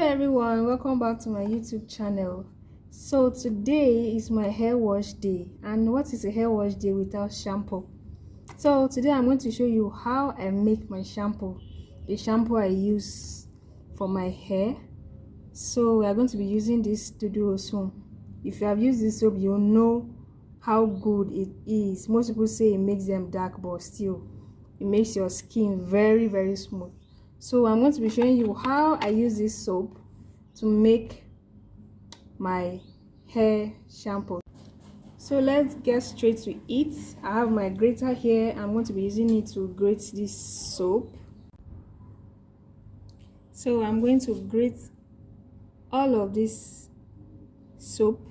everyone, welcome back to my YouTube channel. So today is my hair wash day, and what is a hair wash day without shampoo? So today I'm going to show you how I make my shampoo, the shampoo I use for my hair. So we are going to be using this Dudu Osun. If you have used this soap, you'll know how good it is. Most people say it makes them dark, but still it makes your skin very smooth. So I'm going to be showing you how I use this soap to make my hair shampoo. So let's get straight to it. I have my grater here. I'm going to be using it to grate this soap. So I'm going to grate all of this soap.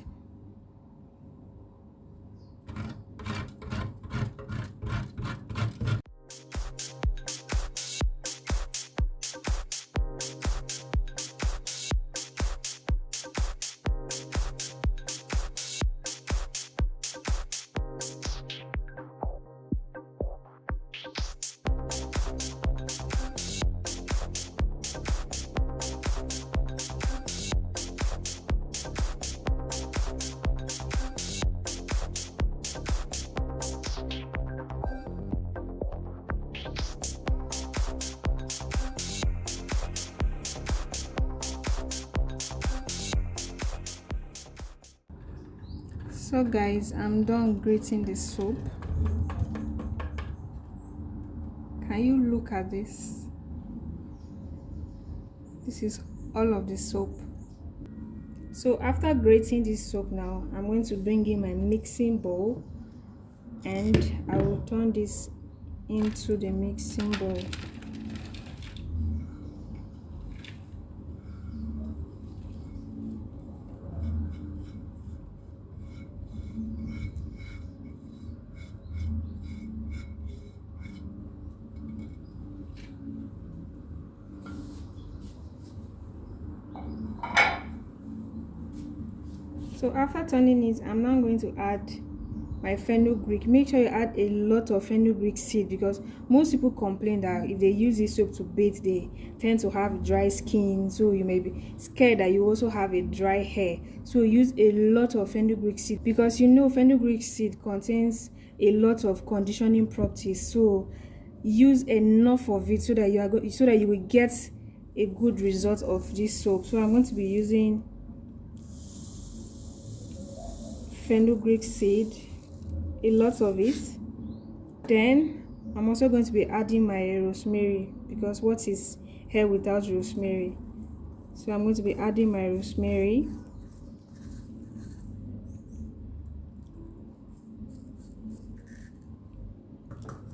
So guys, I'm done grating the soap. Can you look at this? This is all of the soap. So after grating this soap now, I'm going to bring in my mixing bowl and I will turn this into the mixing bowl. So after turning it, I'm now going to add my fenugreek. Make sure you add a lot of fenugreek seed because most people complain that if they use this soap to bathe, they tend to have dry skin. So you may be scared that you also have a dry hair. So use a lot of fenugreek seed because you know fenugreek seed contains a lot of conditioning properties. So use enough of it so that you will get a good result of this soap. So I'm going to be using fenugreek seed, a lot of it. Then I'm also going to be adding my rosemary because what is hair without rosemary? So I'm going to be adding my rosemary.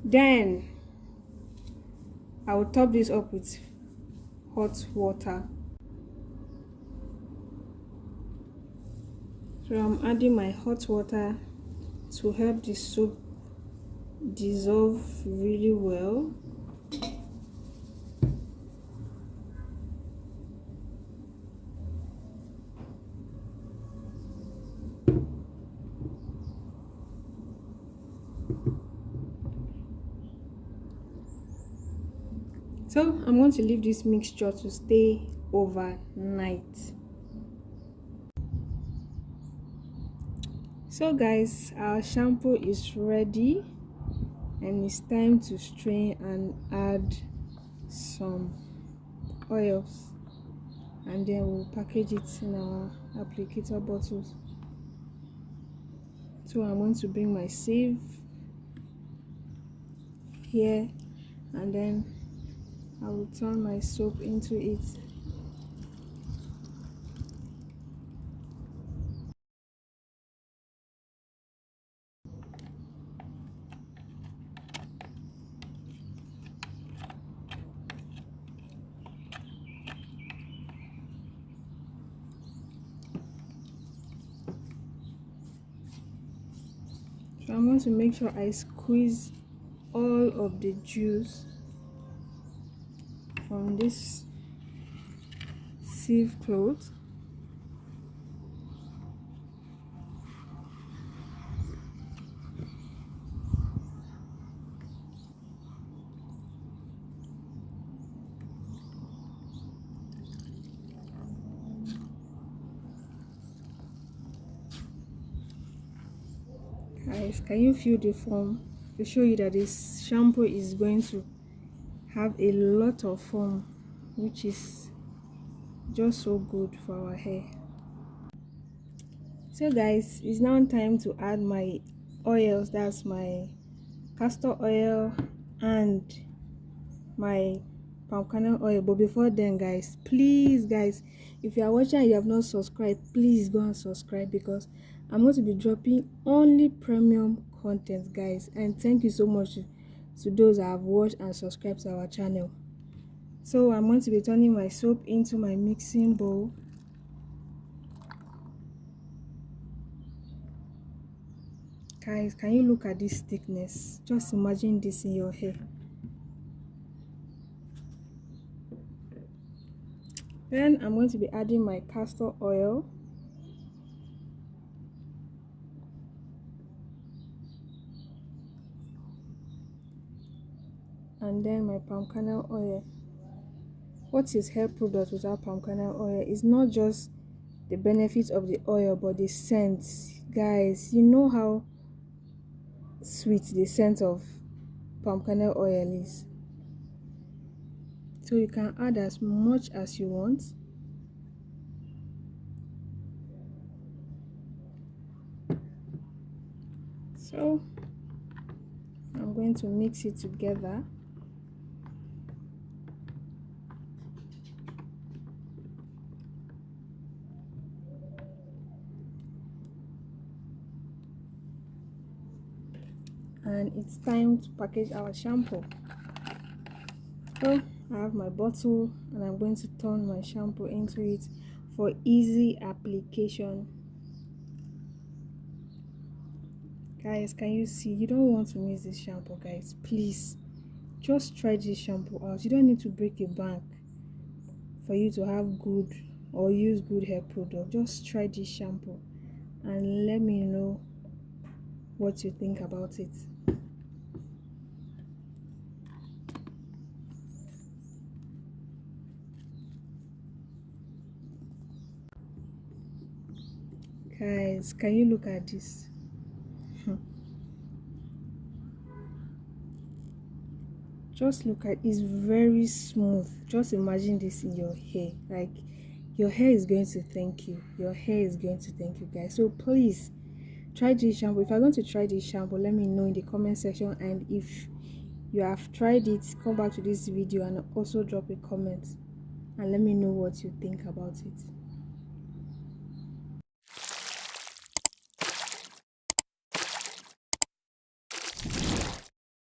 Then I will top this up with hot water. So I'm adding my hot water to help the soap dissolve really well. So I'm going to leave this mixture to stay overnight. So guys, our shampoo is ready and it's time to strain and add some oils, and then we'll package it in our applicator bottles. So I'm going to bring my sieve here and then I will turn my soap into it. So I'm going to make sure I squeeze all of the juice from this sieve cloth. Guys, can you feel the foam? To show you that this shampoo is going to have a lot of foam, which is just so good for our hair. So guys, it's now time to add my oils. That's my castor oil and my palm kernel oil. But before then, guys, please guys, if you are watching and you have not subscribed, please go and subscribe, because I'm going to be dropping only premium content, guys. And thank you so much to those that have watched and subscribed to our channel. So I'm going to be turning my soap into my mixing bowl. Guys, can you look at this thickness? Just imagine this in your hair. Then I'm going to be adding my castor oil. And then my palm kernel oil. What is hair product without palm kernel oil? It's not just the benefits of the oil, but the scent. Guys, you know how sweet the scent of palm kernel oil is. So you can add as much as you want. So I'm going to mix it together. And it's time to package our shampoo. So I have my bottle and I'm going to turn my shampoo into it for easy application. Guys, can you see? You don't want to miss this shampoo, guys. Please just try this shampoo out. You don't need to break a bank for you to have good or use good hair product. Just try this shampoo and let me know what you think about it. Guys, can you look at this? Just look at, it's very smooth. Just imagine this in your hair. Like, your hair is going to thank you. Your hair is going to thank you, guys. So please try this shampoo. If you're going to try this shampoo, let me know in the comment section. And if you have tried it, come back to this video and also drop a comment and let me know what you think about it.